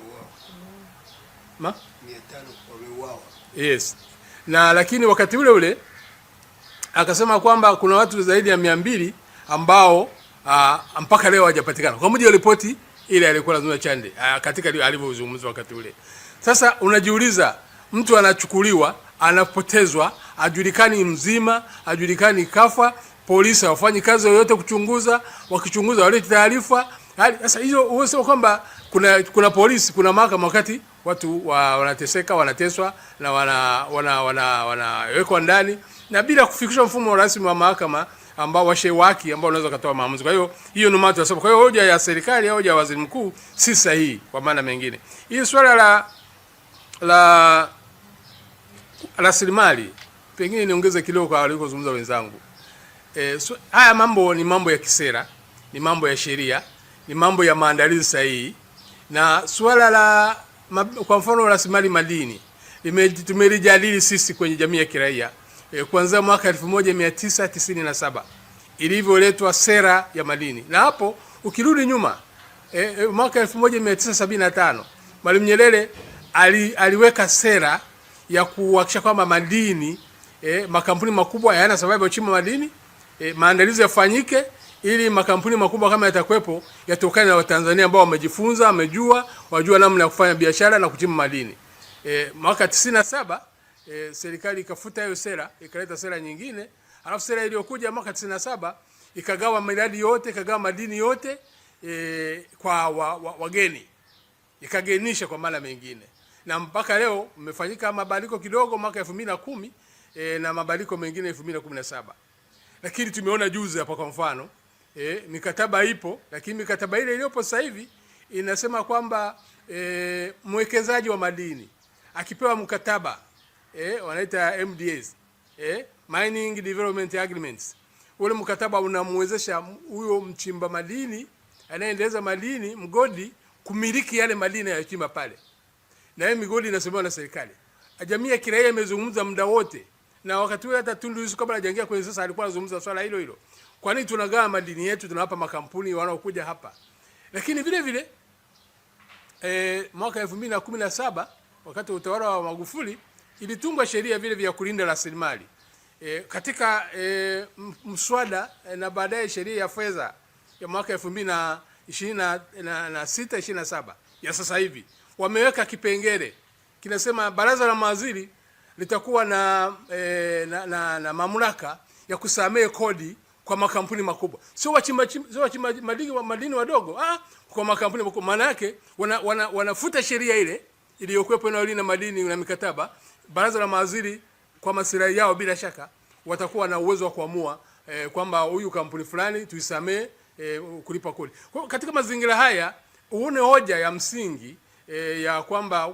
wameuawa. Yes. Na lakini wakati ule ule akasema kwamba kuna watu zaidi ya 200 ambao mpaka leo hawajapatikana kwa mujibu wa ripoti ile alikuwa anazungumza Chande katika alivyozungumza wakati ule. Sasa unajiuliza, mtu anachukuliwa, anapotezwa, hajulikani mzima, hajulikani kafa, polisi hawafanyi kazi yoyote kuchunguza, wakichunguza wale taarifa. Sasa hizo uweze kwamba kuna polisi, kuna mahakama, wakati watu wanateseka, wanateswa na wanawekwa ndani na bila kufikishwa mfumo rasmi wa mahakama ambao washewaki ambao unaweza kutoa maamuzi. Kwa hiyo hiyo ndio maana tunasema, kwa hiyo hoja ya serikali au hoja ya waziri mkuu si sahihi kwa maana mengine. Hii swala la rasilimali pengine niongeze kidogo kwa walikozungumza wenzangu. Haya mambo ni mambo ya kisera, ni mambo ya sheria, ni mambo ya maandalizi sahihi. Na swala la kwa mfano rasilimali madini tumelijadili sisi kwenye jamii ya kiraia kuanzia mwaka 1997 ilivyoletwa sera ya madini. Na hapo ukirudi nyuma mwaka 1975 Mwalimu Nyerere aliweka sera ya kuhakikisha kwamba madini makampuni makubwa hayana sababu ya kuchimba madini, maandalizi yafanyike ili makampuni makubwa kama yatakwepo yatokane na Watanzania ambao wamejifunza, wajua namna ya kufanya biashara na kuchimba madini. Mwaka 97 serikali ikafuta hiyo sera, ikaleta sera nyingine. Alafu sera iliyokuja mwaka 97 ikagawa miradi yote, ikagawa madini yote kwa wageni, ikagenisha kwa mara mengine, na mpaka leo umefanyika mabadiliko kidogo mwaka 2010 na mabadiliko mengine 2017. Lakini tumeona juzi hapa kwa mfano mikataba ipo, lakini mikataba ile iliyopo sasa hivi inasema kwamba mwekezaji wa madini akipewa mkataba wanaita MDAs, Mining Development Agreements, ule mkataba unamwezesha huyo mchimba madini anaendeleza madini mgodi kumiliki yale madini yaliyochimba pale, na hiyo migodi inasimamiwa na serikali. Jamii ya kiraia imezungumza muda wote, na wakati ule hata Tundu Lissu kabla hajaingia kwenye sasa alikuwa anazungumza swala hilo hilo. Kwa nini tunagawa madini yetu, tunawapa makampuni wanaokuja hapa? Lakini vile vile mwaka 2017 wakati wa utawala wa Magufuli ilitungwa sheria vile vya kulinda rasilimali katika mswada na baadaye sheria ya fedha ya mwaka 2026-27 ya sasa hivi wameweka kipengele kinasema baraza la mawaziri litakuwa na mamlaka ya kusamehe kodi kwa makampuni makubwa, sio wachimba madini wadogo, kwa makampuni makubwa. Maana yake wanafuta sheria ile iliyokuwepo inayolinda madini na mikataba. Baraza la mawaziri kwa maslahi yao bila shaka watakuwa na uwezo wa kuamua kwamba huyu kampuni fulani tuisamee kulipa kodi. Kwa katika mazingira haya uone hoja ya msingi ya kwamba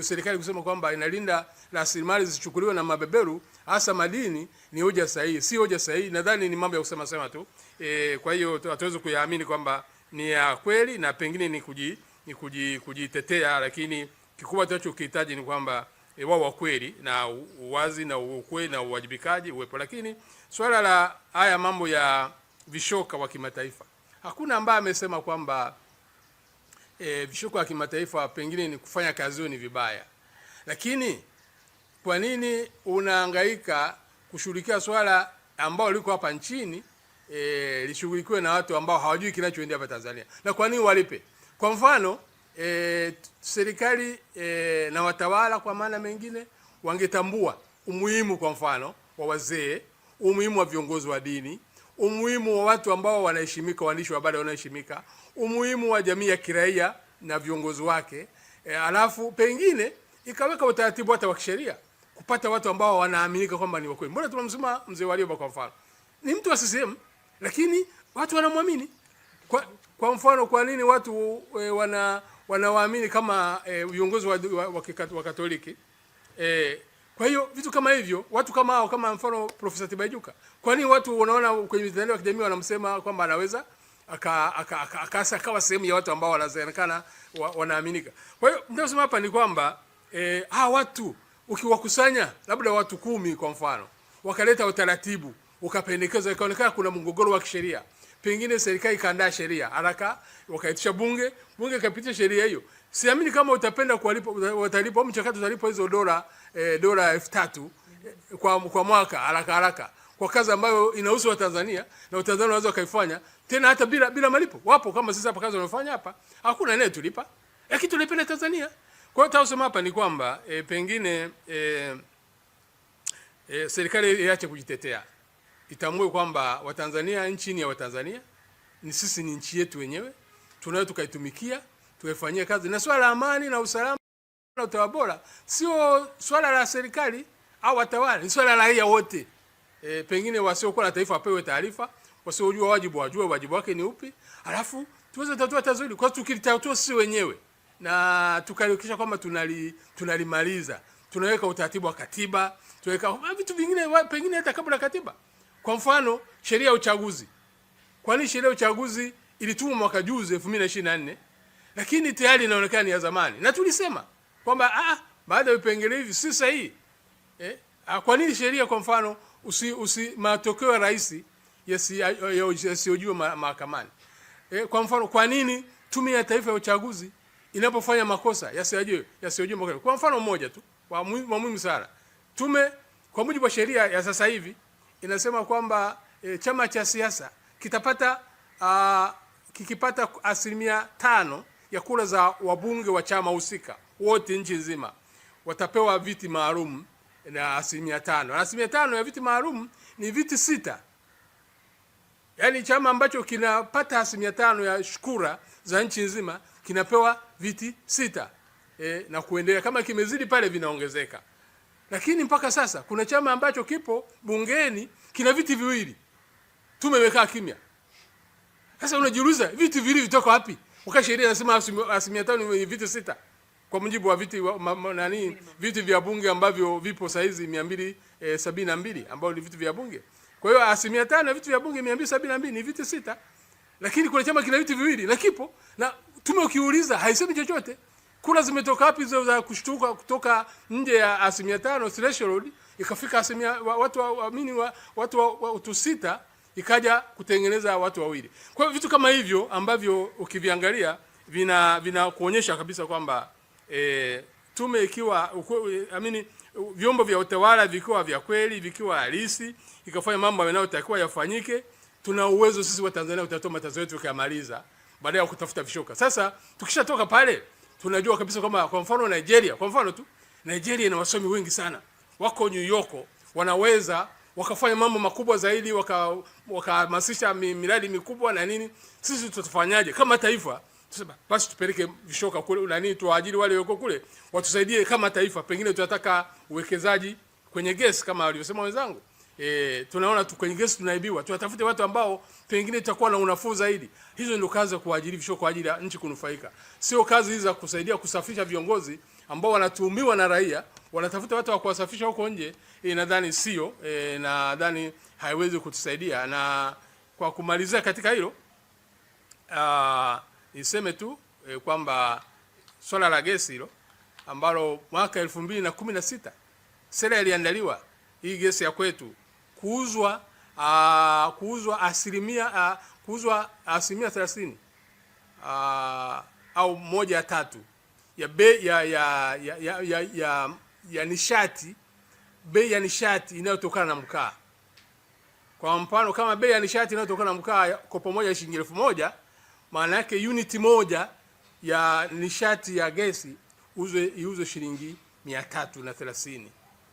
serikali kusema kwamba inalinda rasilimali zisichukuliwe na mabeberu hasa madini ni hoja sahihi. Si hoja sahihi, nadhani ni mambo ya kusema sema tu. Kwa hiyo hatuwezi kuyaamini kwamba ni ya kweli, na pengine ni kujitetea, lakini kikubwa tunachokihitaji ni kwamba wao wa kweli na uwazi na ukweli na uwajibikaji uwepo. Lakini swala la haya mambo ya vishoka wa kimataifa, hakuna ambaye amesema kwamba vishoka wa kimataifa pengine ni kufanya kazi ni vibaya. Lakini kwa nini unahangaika kushughulikia swala ambao liko hapa nchini lishughulikiwe na watu ambao hawajui kinachoendelea hapa Tanzania? Na kwa nini walipe? Kwa mfano serikali na watawala kwa maana mengine wangetambua umuhimu kwa mfano wa wazee, umuhimu wa viongozi wa dini, umuhimu wa watu ambao wanaheshimika, waandishi wa habari wanaheshimika, umuhimu wa jamii ya kiraia na viongozi wake, alafu pengine ikaweka utaratibu hata wa kisheria kupata watu ambao wanaaminika kwamba ni wa kweli. Mbona tunamsema mzee Warioba kwa mfano? Ni mtu wa CCM lakini watu wanamwamini. Kwa mfano kwa nini watu wanawaamini kama viongozi wa Katoliki? Kwa hiyo vitu kama hivyo, watu kama hao, kama mfano Profesa Tibaijuka, kwa nini watu wanaona kwenye mitandao ya kijamii wanamsema kwamba anaweza akawa sehemu ya watu ambao wanaonekana wanaaminika? Kwa hiyo ninasema hapa ni kwamba watu ukiwakusanya labda watu 10 kwa mfano, wakaleta utaratibu, ukapendekeza, ikaonekana kuna mgogoro wa kisheria, pengine serikali kaandaa sheria haraka, wakaitisha bunge ikapitisha sheria hiyo, siamini kama utapenda watalipa mchakato, utalipa hizo dola 3000 kwa mwaka haraka kwa kazi ambayo inahusu wa Tanzania, na Watanzania wanaweza kaifanya tena hata bila malipo. Wapo kama sisi hapa kazi wanafanya hapa, hakuna naye tulipa, lakini tulipenda Tanzania. Kwa hiyo tausema hapa ni kwamba pengine serikali iache kujitetea, itambue kwamba Watanzania, nchi ni ya Watanzania, ni sisi, ni nchi yetu wenyewe, tunayo tukaitumikia, tuifanyie kazi, na swala la amani na usalama na utawala bora sio swala la serikali au watawala, ni swala la raia wote. Pengine wasiokuwa na taifa wapewe taarifa, wasiojua wajibu wajue wajibu wake ni upi, alafu tuweze kutatua tatizo hili. Kwa tukilitatua sisi wenyewe na tukalihakikisha kwamba tunalimaliza, tunaweka utaratibu wa katiba, tunaweka vitu vingine pengine hata kabla ya katiba. Kwa mfano sheria ya uchaguzi. Kwa nini sheria ya uchaguzi ilitumwa mwaka juzi 2024 lakini tayari inaonekana ni ya zamani? Na tulisema kwamba baada ya vipengele hivi si sahihi. Kwa nini sheria kwa mfano matokeo ya rais yasiyojua mahakamani? Kwa mfano kwa nini tume ya taifa ya uchaguzi inapofanya makosa yasiyojua mahakamani? Kwa mfano mmoja tu wa muhimu sana. Tume kwa mujibu wa sheria ya sasa hivi inasema kwamba chama cha siasa kikipata 5% ya kura za wabunge wa chama husika wote nchi nzima, watapewa viti maalum na 5%. Na 5% ya viti maalum ni viti 6. Yaani chama ambacho kinapata 5% ya shukura za nchi nzima kinapewa viti 6. Na kuendelea, kama kimezidi pale vinaongezeka. Lakini mpaka sasa kuna chama ambacho kipo bungeni kina viti 2. Tume imekaa kimya. Sasa unajiuliza viti 2 vitoka wapi? Wakati sheria inasema 5% ni viti 6. Kwa mujibu wa viti vya bunge ambavyo vipo saizi 272 ambao ni viti vya bunge. Kwa hiyo 5% ya viti vya bunge 272 ni viti 6. Lakini kuna chama kina viti 2 na kipo, na tume ukiuliza haisemi chochote. Kura zimetoka wapi hizo za kushtuka kutoka nje ya 5% threshold ikafika watu 6 ikaja kutengeneza watu 2. Kwa hiyo vitu kama hivyo ambavyo ukiviangalia vina kuonyesha kabisa kwamba tume ikiwa vyombo vya utawala vikiwa vya kweli, vikiwa halisi, ikafanya mambo yanayotakiwa yafanyike, tuna uwezo sisi wa Tanzania kutatua matatizo yetu kumaliza baada ya kutafuta vishoka. Sasa tukishatoka pale tunajua kabisa kwamba kwa mfano Nigeria, kwa mfano tu Nigeria ina wasomi wengi sana. Wako New York, wanaweza wakafanya mambo makubwa zaidi, wakahamasisha miradi mikubwa na nini. Sisi tutafanyaje kama taifa? Tusema basi tupeleke vishoka kule tuwaajiri wale wako kule watusaidie kama taifa. Pengine tunataka uwekezaji kwenye gesi kama walivyosema wenzangu. Tunaona tu kwenye gesi tunaibiwa. Tunatafute watu ambao pengine tutakuwa na unafuu zaidi. Hizo ndio kazi za kuajiri vishoka kwa ajili ya nchi kunufaika. Sio kazi hizi za kusaidia kusafisha viongozi ambao wanatuhumiwa na raia, wanatafuta watu wa kuwasafisha huko nje. Nadhani sio, nadhani haiwezi kutusaidia. Na kwa kumalizia katika hilo, niseme tu kwamba swala la gesi hilo ambalo mwaka 2016 sera iliandaliwa hii gesi ya kwetu kuuzwa asilimia 30 au 1/3 ya bei ya nishati, bei ya nishati inayotokana na mkaa. Kwa mfano kama bei ya nishati inayotokana na mkaa kwa pamoja shilingi 1000, maana yake unit moja ya nishati ya gesi iuzwe shilingi 330.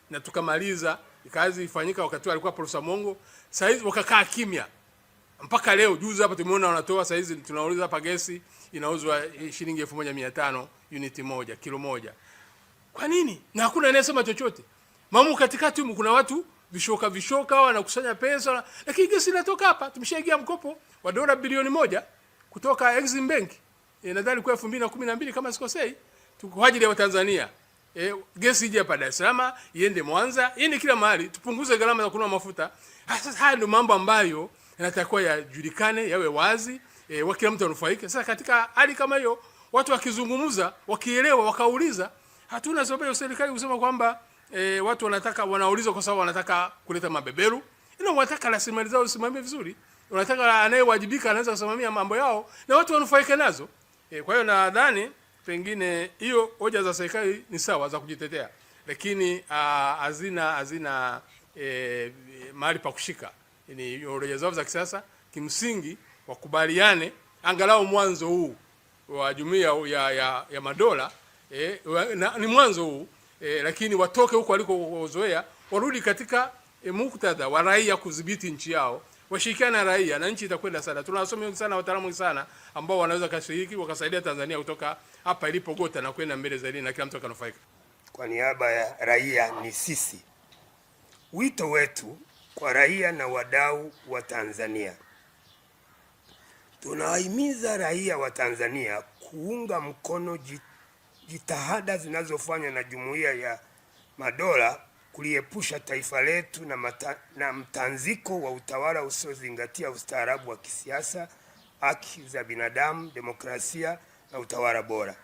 Na tukamaliza, kazi ifanyika wakati alikuwa Profesa Mongo. Sasa hizi wakakaa kimya. Mpaka leo juzi hapa tumeona wanatoa, sasa hizi tunauliza hapa gesi inauzwa shilingi 1500 unit moja, kilo moja. Kwa nini? Na hakuna anayesema chochote. Mamu katikati huko kuna watu vishoka wanakusanya pesa, lakini gesi inatoka hapa. Tumeshaingia mkopo wa dola bilioni 1 kutoka Exim Bank. Nadhani kwa 2012 kama sikosei, kwa ajili ya Tanzania. Gesi ije hapa Dar es Salaam, iende Mwanza, iende kila mahali, tupunguze gharama za kununua mafuta. Sasa haya ndio mambo ambayo yanatakiwa yajulikane, yawe wazi, kila mtu anufaike. Sasa katika hali kama hiyo, watu wakizungumza, wakielewa, wakauliza, hatuna sababu ya serikali kusema kwamba watu wanauliza kwa sababu wanataka kuleta mabeberu. Wanataka rasilimali zao zisimamie vizuri. Wanataka anayewajibika anaweza kusimamia mambo yao na watu wanufaike nazo. Kwa hiyo nadhani pengine hiyo hoja za serikali ni sawa za kujitetea, lakini hazina mahali pa kushika. Ni hoja zao za kisasa. Kimsingi wakubaliane angalau mwanzo huu wa Jumuiya ya Madola, ni mwanzo huu, lakini watoke huko walikozoea, warudi katika muktadha wa raia kudhibiti nchi yao, washirikiana na raia na nchi itakwenda sana. Tuna wasomi wengi sana, wataalamu wengi sana ambao wanaweza kushiriki wakasaidia Tanzania kutoka hapa ilipogota na kwenda mbele zaidi na kila mtu akanufaika. Kwa niaba ya raia ni sisi, wito wetu kwa raia na wadau wa Tanzania, tunawahimiza raia wa Tanzania kuunga mkono jitihada zinazofanywa na Jumuiya ya Madola kuliepusha taifa letu na mtanziko wa utawala usiozingatia ustaarabu wa kisiasa, haki za binadamu, demokrasia na utawala bora.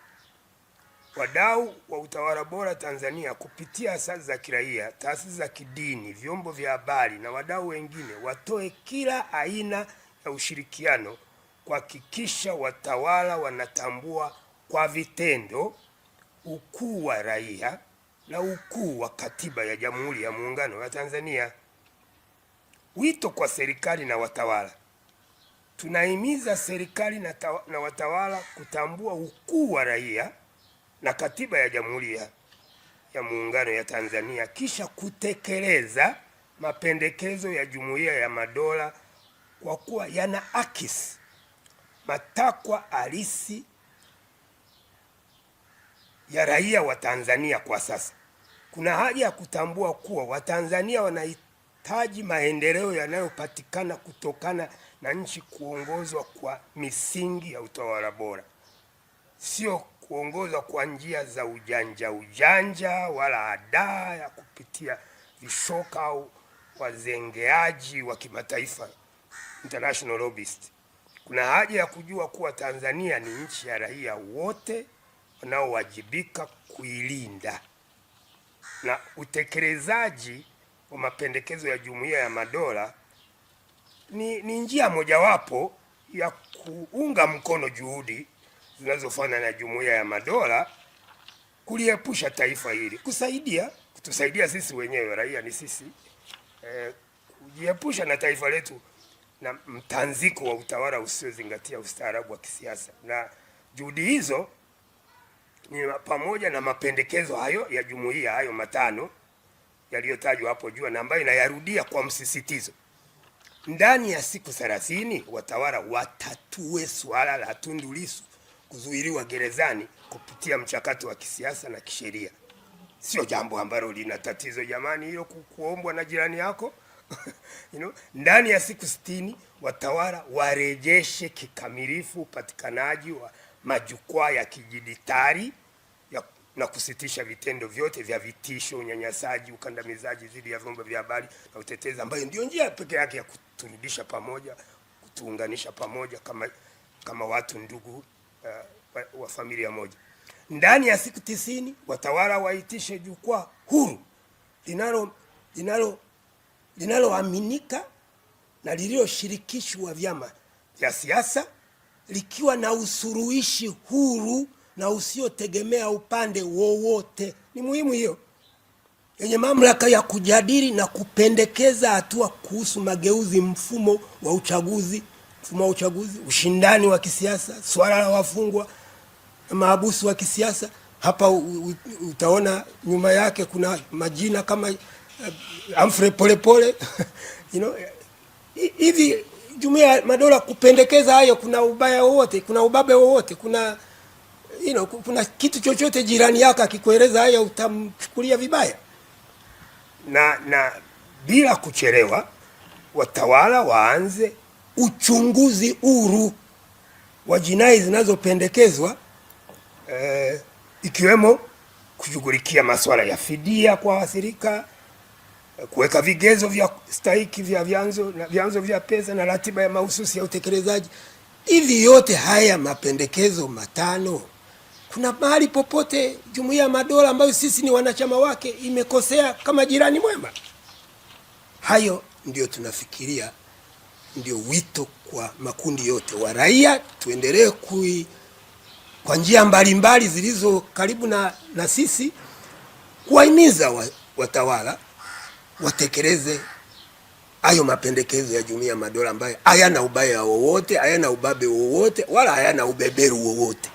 Wadau wa utawala bora Tanzania kupitia asasi za kiraia, taasisi za kidini, vyombo vya habari na wadau wengine watoe kila aina ya ushirikiano kuhakikisha watawala wanatambua kwa vitendo ukuu wa raia na ukuu wa Katiba ya Jamhuri ya Muungano wa Tanzania. Wito kwa serikali na watawala. Tunahimiza serikali na watawala kutambua ukuu wa raia na Katiba ya Jamhuri ya Muungano ya Tanzania kisha kutekeleza mapendekezo ya Jumuiya ya Madola kwa kuwa yanaakisi matakwa halisi ya raia wa Tanzania kwa sasa. Kuna haja ya kutambua kuwa Watanzania wanahitaji maendeleo yanayopatikana kutokana na nchi kuongozwa kwa misingi ya utawala bora, sio kuongozwa kwa njia za ujanja wala adaa ya kupitia vishoka au wazengeaji wa kimataifa, international lobbyist. Kuna haja ya kujua kuwa Tanzania ni nchi ya raia wote wanaowajibika kuilinda, na utekelezaji wa mapendekezo ya Jumuiya ya Madola ni njia mojawapo ya kuunga mkono juhudi zinazofanywa na Jumuiya ya Madola kuliepusha taifa hili, kutusaidia sisi wenyewe, raia ni sisi, kujiepusha na taifa letu na mtanziko wa utawala usiozingatia ustaarabu wa kisiasa. Na juhudi hizo ni pamoja na mapendekezo hayo ya jumuiya, hayo matano yaliyotajwa hapo juu, na ambayo inayarudia kwa msisitizo: ndani ya siku 30 watawala watatue suala la Tundu Lissu kuzuiliwa gerezani kupitia mchakato wa kisiasa na kisheria. Sio jambo ambalo lina tatizo jamani, hilo kuombwa na jirani yako. Ndani ya siku 60 watawala warejeshe kikamilifu upatikanaji wa majukwaa ya kidijitali na kusitisha vitendo vyote vya vitisho, unyanyasaji, ukandamizaji dhidi ya vyombo vya habari na utetezi, ambayo ndio njia pekee yake ya kuturudisha pamoja, kutuunganisha pamoja kama watu ndugu wa familia moja. Ndani ya siku 90 watawala waitishe jukwaa huru linaloaminika na lililoshirikishwa vyama vya siasa, likiwa na usuluhishi huru na usiotegemea upande wowote. Ni muhimu hiyo, yenye mamlaka ya kujadili na kupendekeza hatua kuhusu mageuzi mfumo wa uchaguzi, ushindani wa kisiasa, swala la wafungwa na mahabusu wa kisiasa. Hapa utaona nyuma yake kuna majina kama Humphrey Polepole. Hivi Jumuiya ya Madola kupendekeza hayo, kuna ubaya wowote? Kuna ubabe wowote? Kuna kuna kitu chochote jirani yako akikueleza hayo utamchukulia vibaya? Na bila kuchelewa watawala waanze uchunguzi huru wa jinai zinazopendekezwa, ikiwemo kushughulikia masuala ya fidia kwa waathirika, kuweka vigezo vya stahiki vya vyanzo vya pesa na ratiba ya mahususi ya utekelezaji. Hivi yote haya mapendekezo matano, kuna mahali popote Jumuiya ya Madola ambayo sisi ni wanachama wake imekosea kama jirani mwema? Hayo ndio tunafikiria, ndio wito kwa makundi yote wa raia, tuendelee kwa njia mbalimbali zilizo karibu na sisi kuwahimiza watawala watekeleze hayo mapendekezo ya Jumuiya ya Madola ambayo hayana ubaya wowote, hayana ubabe wowote, wala hayana ubeberu wowote.